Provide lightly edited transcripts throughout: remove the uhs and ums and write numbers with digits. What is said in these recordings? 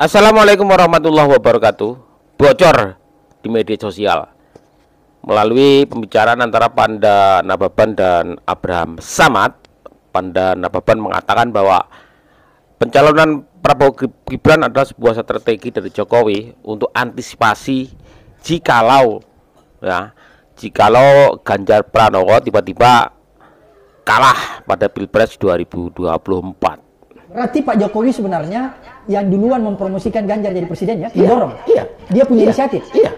Assalamualaikum warahmatullahi wabarakatuh. Bocor di media sosial melalui pembicaraan antara Panda Nababan dan Abraham Samad. Panda Nababan mengatakan bahwa pencalonan Prabowo Gibran adalah sebuah strategi dari Jokowi untuk antisipasi jikalau Ganjar Pranowo tiba-tiba kalah pada Pilpres 2024. Berarti Pak Jokowi sebenarnya yang duluan mempromosikan Ganjar jadi presiden ya, Iya, mendorong. iya. Dia punya Iya, inisiatif. Iya.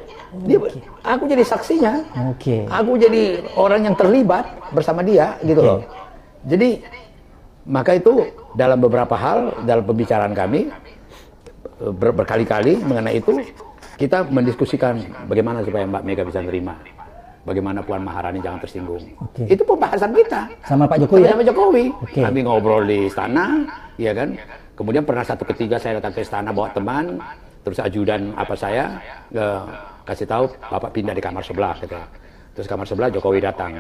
Aku jadi saksinya. Oke. Aku jadi orang yang terlibat bersama dia gitu loh. Jadi maka itu dalam beberapa hal dalam pembicaraan kami berkali-kali mengenai itu kita mendiskusikan bagaimana supaya Mbak Mega bisa nerima. Bagaimana Puan Maharani jangan tersinggung. Oke. Itu pembahasan kita. Sama Pak Jokowi ya? Sama Jokowi. Oke. Kami ngobrol di istana, ya kan. Kemudian pernah satu ketika saya datang ke istana bawa teman, terus ajudan apa saya kasih tahu Bapak pindah di kamar sebelah gitu. Terus kamar sebelah Jokowi datang.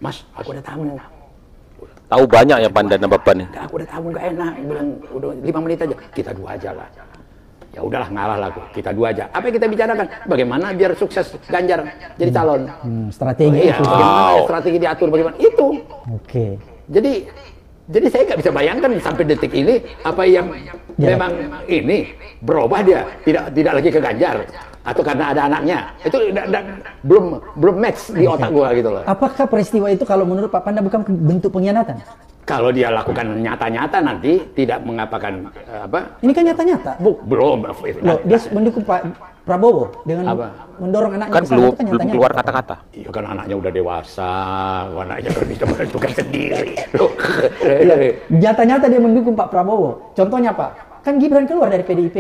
Mas, aku ada tamu. Tahu banyak ya Panda Nababan. Aku udah tamu nggak enak. Bilang udah 5 menit aja. Kita dua aja lah. Ya udahlah ngalah lah aku. Kita dua aja. Apa yang kita bicarakan? Bagaimana biar sukses Ganjar jadi calon? Strategi Iya, itu. bagaimana strategi diatur bagaimana? Itu. Oke. Jadi saya nggak bisa bayangkan sampai detik ini apa yang memang ini berubah dia tidak lagi ke Ganjar atau karena ada anaknya itu belum match di otak gua gitu loh. Apakah peristiwa itu kalau menurut Pak Panda bukan bentuk pengkhianatan? Kalau dia lakukan nyata-nyata nanti tidak mengapakan apa? Ini kan nyata-nyata. Belum. Loh, dia mendukung Pak Prabowo dengan Apa? mendorong anaknya Kan ke sana, belum itu kan nyata-nyata. keluar kata-kata. Iya kan anaknya udah dewasa, anaknya kan bisa menentukan sendiri. Loh. Iya, nyata-nyata dia mendukung Pak Prabowo. Contohnya Pak, kan Gibran keluar dari PDIP.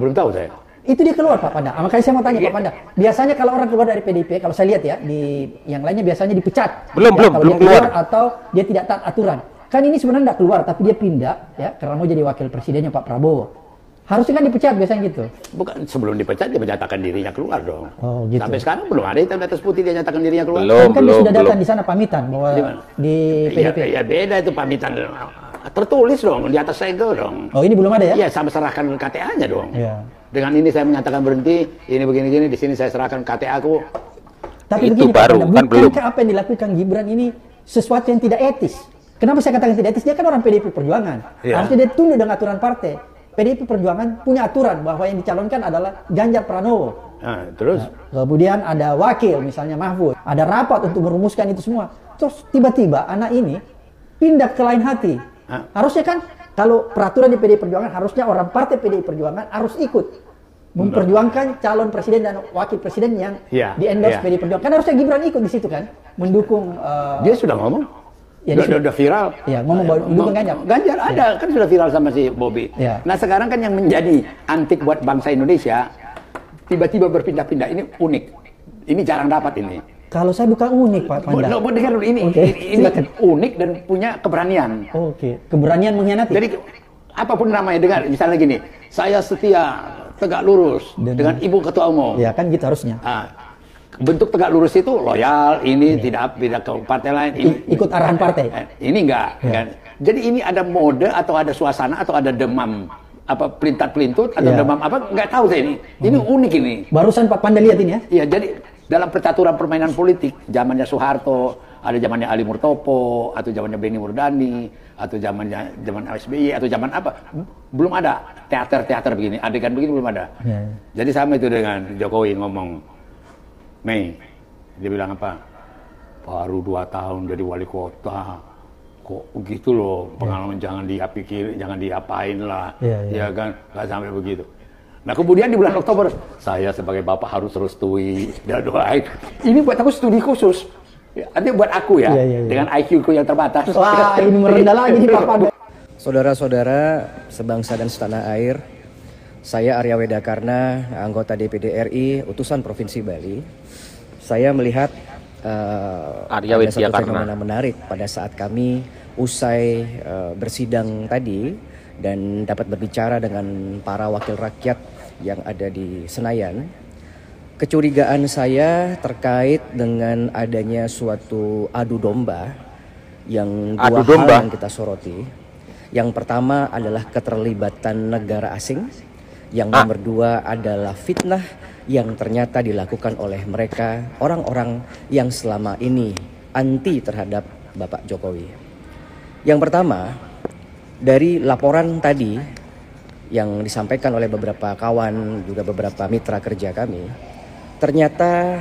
Belum tahu saya. Itu dia keluar Pak Panda. Makanya saya mau tanya Pak Panda. Biasanya kalau orang keluar dari PDIP, kalau saya lihat ya di yang lainnya biasanya dipecat. Belum kalau dia keluar. Atau dia tidak taat aturan. Kan ini sebenarnya tidak keluar, tapi dia pindah ya karena mau jadi wakil presidennya Pak Prabowo. Harusnya kan dipecat biasanya gitu. Bukan sebelum dipecat dia menyatakan dirinya keluar dong. Oh, gitu. Sampai sekarang belum ada hitam di atas putih dia nyatakan dirinya keluar. Kan dia sudah datang di sana pamitan bahwa di PDIP. Ya beda itu pamitan. Tertulis dong di atas segel dong. Oh, ini belum ada ya? Iya, sama serahkan KTA-nya dong. Iya. Dengan ini saya menyatakan berhenti, ini begini-gini, di sini saya serahkan KTA aku. Tapi Itu begini baru, Pak Panda, kan belum. bukankah apa yang dilakukan Gibran ini sesuatu yang tidak etis? Kenapa saya katakan tidak etis? Dia kan orang PDIP Perjuangan. Iya. Harusnya dia tunduk dengan aturan partai. PDIP Perjuangan punya aturan bahwa yang dicalonkan adalah Ganjar Pranowo. Nah, terus Kemudian ada wakil, misalnya Mahfud. Ada rapat untuk merumuskan itu semua. Terus tiba-tiba anak ini pindah ke lain hati. Harusnya kan kalau peraturan di PDIP Perjuangan, harusnya orang partai PDIP Perjuangan harus ikut memperjuangkan calon presiden dan wakil presiden yang di-endorse PDIP Perjuangan. Kan harusnya Gibran ikut di situ kan, mendukung. dia sudah ngomong. Ya, Udah viral. Ya, ngomong bahwa mendukung Ganjar. Ganjar ada, kan sudah viral sama si Bobby. Ya. Nah sekarang kan yang menjadi antik buat bangsa Indonesia, tiba-tiba berpindah-pindah, ini unik. Ini jarang dapat ini. Kalau saya bukan unik Pak Panda. Lo dengar dulu, ini silakan. unik dan punya keberanian. Oke, keberanian mengkhianati. Jadi apapun namanya, dengar misalnya gini, saya setia tegak lurus dengan Ibu Ketua Umum. Ya kan gitu harusnya. Bentuk tegak lurus itu loyal, ini tidak beda ke partai lain. Ini, ikut arahan partai. Ini enggak. Jadi ini ada mode atau ada suasana atau ada demam apa pelintat-pelintut atau demam apa nggak tahu saya ini. Ini unik ini. Barusan Pak Panda lihat ini ya. Iya, jadi dalam percaturan permainan politik zamannya Soeharto, ada zamannya Ali Murtopo, atau zamannya Benny Murdani, atau zaman SBY, atau zaman apa? Belum ada teater-teater begini, adegan begini belum ada. Jadi sama itu dengan Jokowi ngomong, Mei, dia bilang apa? Baru 2 tahun jadi wali kota, kok begitu loh pengalaman, jangan dia pikir, jangan diapain lah, ya kan, nggak sampai begitu. Nah kemudian di bulan Oktober, saya sebagai bapak harus restui dan doain. Ini buat aku studi khusus, artinya buat aku ya, dengan IQ ku yang terbatas. Wah, ini merendah lagi nih Pak Panda. Saudara-saudara sebangsa dan setanah air, saya Arya Wedakarna, anggota DPD RI, utusan Provinsi Bali. Saya melihat ada satu fenomena menarik pada saat kami usai bersidang tadi dan dapat berbicara dengan para wakil rakyat yang ada di Senayan. Kecurigaan saya terkait dengan adanya suatu adu domba yang dua hal yang kita soroti. Yang pertama adalah keterlibatan negara asing Yang nomor dua adalah fitnah yang ternyata dilakukan oleh mereka, orang-orang yang selama ini anti terhadap Bapak Jokowi. Yang pertama, dari laporan tadi yang disampaikan oleh beberapa kawan, juga beberapa mitra kerja kami, ternyata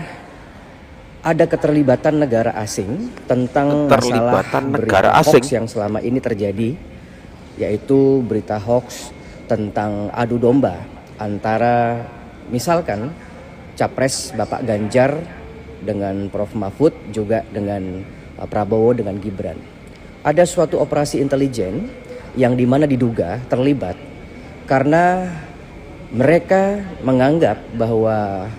ada keterlibatan negara asing tentang masalah berita hoax yang selama ini terjadi, yaitu berita hoax tentang adu domba antara misalkan Capres Bapak Ganjar dengan Prof Mahfud, juga dengan Prabowo dengan Gibran. Ada suatu operasi intelijen yang dimana diduga terlibat karena mereka menganggap bahwa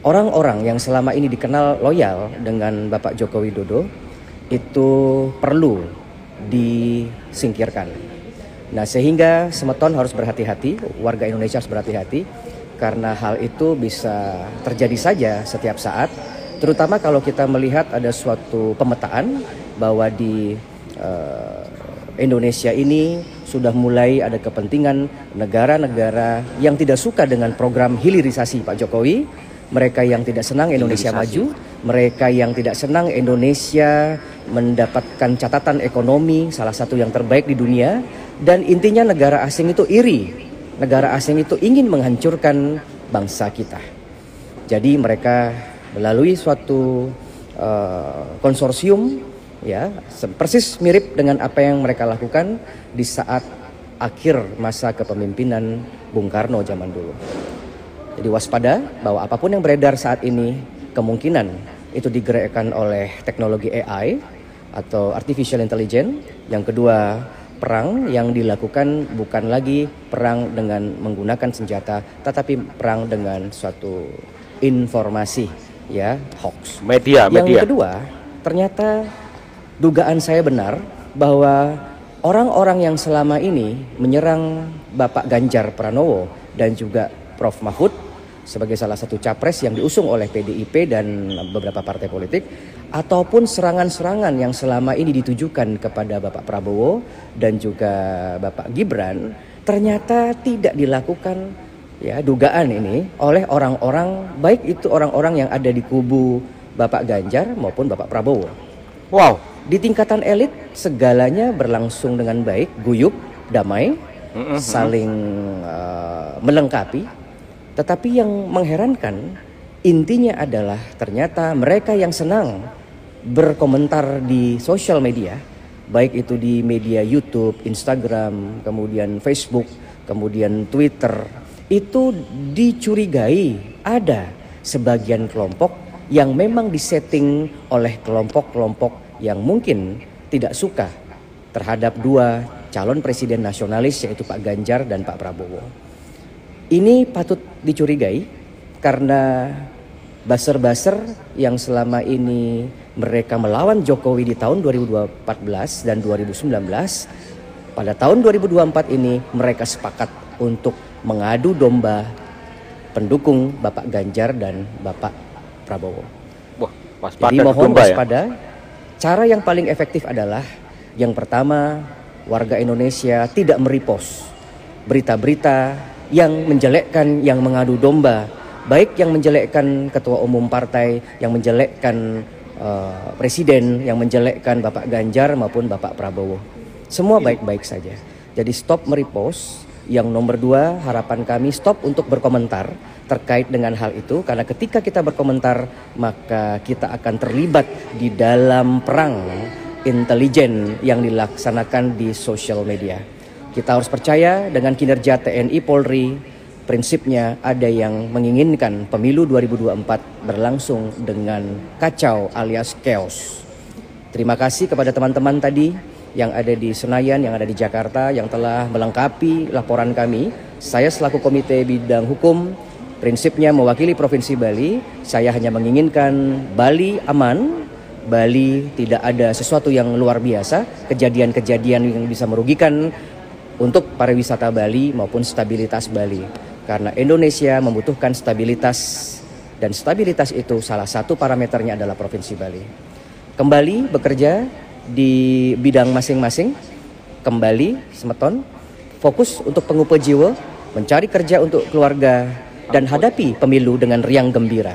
orang-orang yang selama ini dikenal loyal dengan Bapak Joko Widodo itu perlu disingkirkan. Nah, sehingga Semeton harus berhati-hati, warga Indonesia harus berhati-hati, karena hal itu bisa terjadi saja setiap saat, terutama kalau kita melihat ada suatu pemetaan bahwa di Indonesia ini sudah mulai ada kepentingan negara-negara yang tidak suka dengan program hilirisasi Pak Jokowi, mereka yang tidak senang Indonesia maju, mereka yang tidak senang Indonesia mendapatkan catatan ekonomi salah satu yang terbaik di dunia, dan intinya negara asing itu iri, negara asing itu ingin menghancurkan bangsa kita. Jadi mereka melalui suatu konsorsium, ya, persis mirip dengan apa yang mereka lakukan di saat akhir masa kepemimpinan Bung Karno zaman dulu. Jadi waspada bahwa apapun yang beredar saat ini kemungkinan itu digerakkan oleh teknologi AI atau artificial intelligence. Yang kedua, perang yang dilakukan bukan lagi perang dengan menggunakan senjata, tetapi perang dengan suatu informasi, ya, hoax. Media. Yang kedua, ternyata dugaan saya benar bahwa orang-orang yang selama ini menyerang Bapak Ganjar Pranowo dan juga Prof Mahfud sebagai salah satu capres yang diusung oleh PDIP dan beberapa partai politik, ataupun serangan-serangan yang selama ini ditujukan kepada Bapak Prabowo dan juga Bapak Gibran, ternyata tidak dilakukan, ya, dugaan ini oleh orang-orang, baik itu orang-orang yang ada di kubu Bapak Ganjar maupun Bapak Prabowo. Wow. Di tingkatan elit segalanya berlangsung dengan baik, guyup, damai, saling melengkapi. Tetapi yang mengherankan intinya adalah ternyata mereka yang senang berkomentar di sosial media, baik itu di media YouTube, Instagram, kemudian Facebook, kemudian Twitter, itu dicurigai ada sebagian kelompok yang memang disetting oleh kelompok-kelompok yang mungkin tidak suka terhadap dua calon presiden nasionalis, yaitu Pak Ganjar dan Pak Prabowo. Ini patut dicurigai karena buzzer-buzzer yang selama ini mereka melawan Jokowi di tahun 2014 dan 2019, pada tahun 2024 ini mereka sepakat untuk mengadu domba pendukung Bapak Ganjar dan Bapak Prabowo. Wah, waspada. Jadi mohon domba, waspada. Ya? Cara yang paling efektif adalah yang pertama, warga Indonesia tidak merepost berita-berita yang menjelekkan, yang mengadu domba, baik yang menjelekkan ketua umum partai, yang menjelekkan presiden, yang menjelekkan Bapak Ganjar maupun Bapak Prabowo. Semua baik-baik saja. Jadi stop merepost. Yang nomor dua, harapan kami stop untuk berkomentar terkait dengan hal itu, karena ketika kita berkomentar maka kita akan terlibat di dalam perang intelijen yang dilaksanakan di sosial media. Kita harus percaya dengan kinerja TNI Polri. Prinsipnya ada yang menginginkan pemilu 2024 berlangsung dengan kacau alias chaos. Terima kasih kepada teman-teman tadi yang ada di Senayan, yang ada di Jakarta, yang telah melengkapi laporan kami. Saya selaku Komite Bidang Hukum, prinsipnya mewakili Provinsi Bali, saya hanya menginginkan Bali aman, Bali tidak ada sesuatu yang luar biasa, kejadian-kejadian yang bisa merugikan untuk pariwisata Bali maupun stabilitas Bali. Karena Indonesia membutuhkan stabilitas, dan stabilitas itu salah satu parameternya adalah Provinsi Bali. Kembali bekerja di bidang masing-masing, kembali Semeton, fokus untuk pengupa jiwa, mencari kerja untuk keluarga, dan hadapi pemilu dengan riang gembira.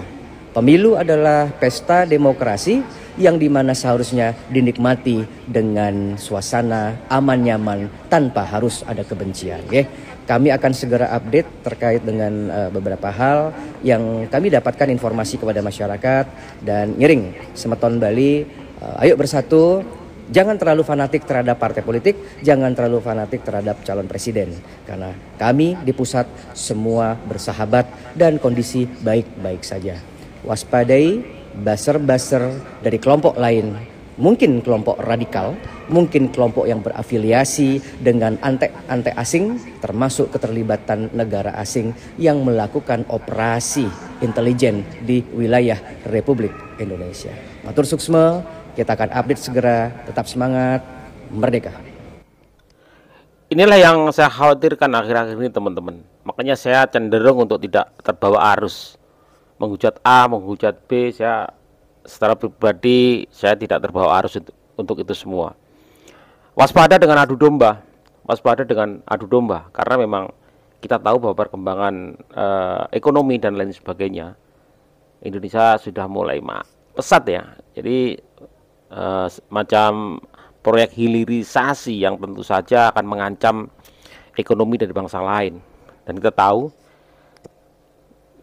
Pemilu adalah pesta demokrasi yang dimana seharusnya dinikmati dengan suasana aman nyaman tanpa harus ada kebencian. Kami akan segera update terkait dengan beberapa hal yang kami dapatkan informasi kepada masyarakat, dan ngiring Semeton Bali, ayo bersatu. Jangan terlalu fanatik terhadap partai politik, jangan terlalu fanatik terhadap calon presiden. Karena kami di pusat semua bersahabat dan kondisi baik-baik saja. Waspadai buzzer-buzzer dari kelompok lain, mungkin kelompok radikal, mungkin kelompok yang berafiliasi dengan antek-antek asing, termasuk keterlibatan negara asing yang melakukan operasi intelijen di wilayah Republik Indonesia. Matur suksma. Kita akan update segera, tetap semangat, merdeka. Inilah yang saya khawatirkan akhir-akhir ini teman-teman. Makanya saya cenderung untuk tidak terbawa arus. Menghujat A, menghujat B, saya secara pribadi saya tidak terbawa arus untuk itu semua. Waspada dengan adu domba. Waspada dengan adu domba. Karena memang kita tahu bahwa perkembangan ekonomi dan lain sebagainya, Indonesia sudah mulai pesat ya. Jadi macam proyek hilirisasi yang tentu saja akan mengancam ekonomi dari bangsa lain. Dan kita tahu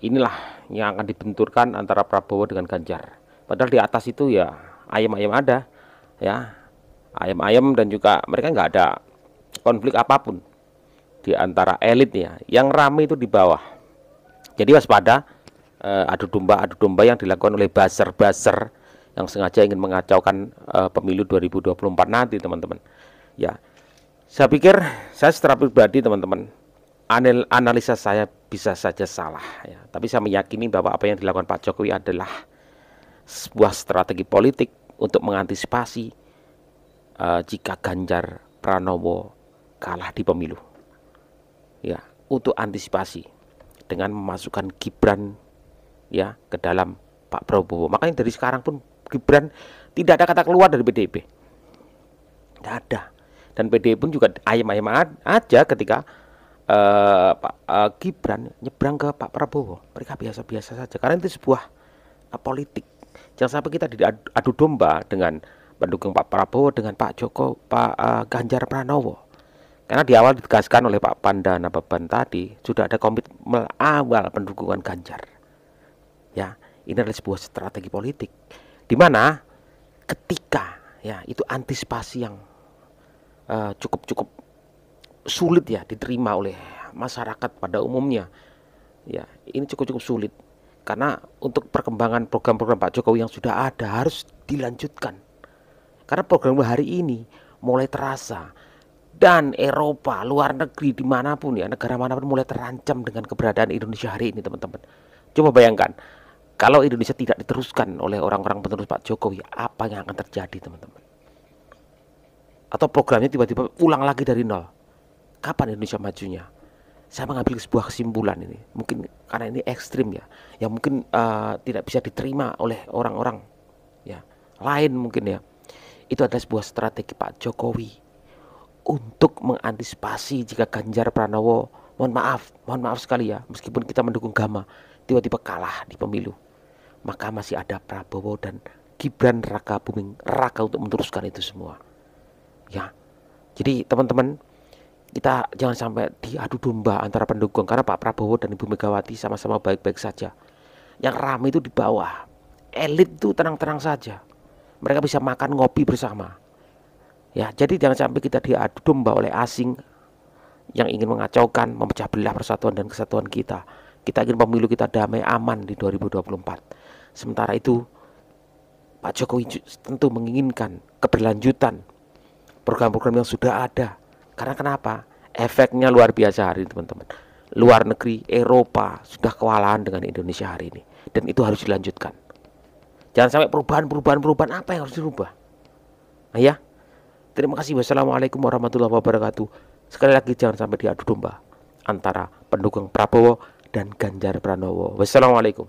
inilah yang akan dibenturkan antara Prabowo dengan Ganjar. Padahal di atas itu ya ayam-ayam ada, ya ayam-ayam, dan juga mereka nggak ada konflik apapun di antara elitnya. Yang ramai itu di bawah. Jadi waspada adu domba yang dilakukan oleh buzzer yang sengaja ingin mengacaukan pemilu 2024 nanti teman-teman. Ya, saya pikir saya secara pribadi teman-teman, analisa saya bisa saja salah ya, tapi saya meyakini bahwa apa yang dilakukan Pak Jokowi adalah sebuah strategi politik untuk mengantisipasi jika Ganjar Pranowo kalah di pemilu. Ya, untuk antisipasi dengan memasukkan Gibran ya ke dalam Pak Prabowo. Makanya dari sekarang pun Gibran tidak ada kata keluar dari PDIP, tidak ada. Dan PDIP pun juga ayam-ayam aja ketika Gibran nyebrang ke Pak Prabowo. Mereka biasa-biasa saja karena itu sebuah politik. Jangan sampai kita diadu domba dengan pendukung Pak Prabowo dengan Pak Ganjar Pranowo. Karena di awal ditegaskan oleh Pak Panda Nababan tadi sudah ada komitmen awal pendukungan Ganjar. Ya, ini adalah sebuah strategi politik, di mana ketika ya itu antisipasi yang cukup sulit ya diterima oleh masyarakat pada umumnya. Ya, ini cukup sulit karena untuk perkembangan program-program Pak Jokowi yang sudah ada harus dilanjutkan. Karena program hari ini mulai terasa, dan Eropa, luar negeri, dimanapun ya, negara manapun mulai terancam dengan keberadaan Indonesia hari ini teman-teman. Coba bayangkan, kalau Indonesia tidak diteruskan oleh orang-orang penerus Pak Jokowi, apa yang akan terjadi teman-teman? Atau programnya tiba-tiba ulang lagi dari nol. Kapan Indonesia majunya? Saya mengambil sebuah kesimpulan ini, mungkin karena ini ekstrim ya, yang mungkin tidak bisa diterima oleh orang-orang ya lain mungkin ya. Itu adalah sebuah strategi Pak Jokowi untuk mengantisipasi jika Ganjar Pranowo, mohon maaf sekali ya, meskipun kita mendukung Gama, tiba-tiba kalah di pemilu, maka masih ada Prabowo dan Gibran Raka Buming Raka untuk meneruskan itu semua. Ya, jadi teman-teman, kita jangan sampai diadu domba antara pendukung, karena Pak Prabowo dan Ibu Megawati sama-sama baik-baik saja. Yang ramai itu di bawah, elit itu tenang-tenang saja, mereka bisa makan ngopi bersama. Ya, jadi jangan sampai kita diadu domba oleh asing yang ingin mengacaukan, memecah belah persatuan dan kesatuan kita. Kita ingin pemilu kita damai aman di 2024. Sementara itu Pak Jokowi tentu menginginkan keberlanjutan program-program yang sudah ada. Karena kenapa? Efeknya luar biasa hari ini teman-teman. Luar negeri, Eropa sudah kewalahan dengan Indonesia hari ini, dan itu harus dilanjutkan. Jangan sampai perubahan apa yang harus dirubah. Nah, ya. Terima kasih. Wassalamualaikum warahmatullahi wabarakatuh. Sekali lagi jangan sampai diadu domba antara pendukung Prabowo dan Ganjar Pranowo. Wassalamualaikum.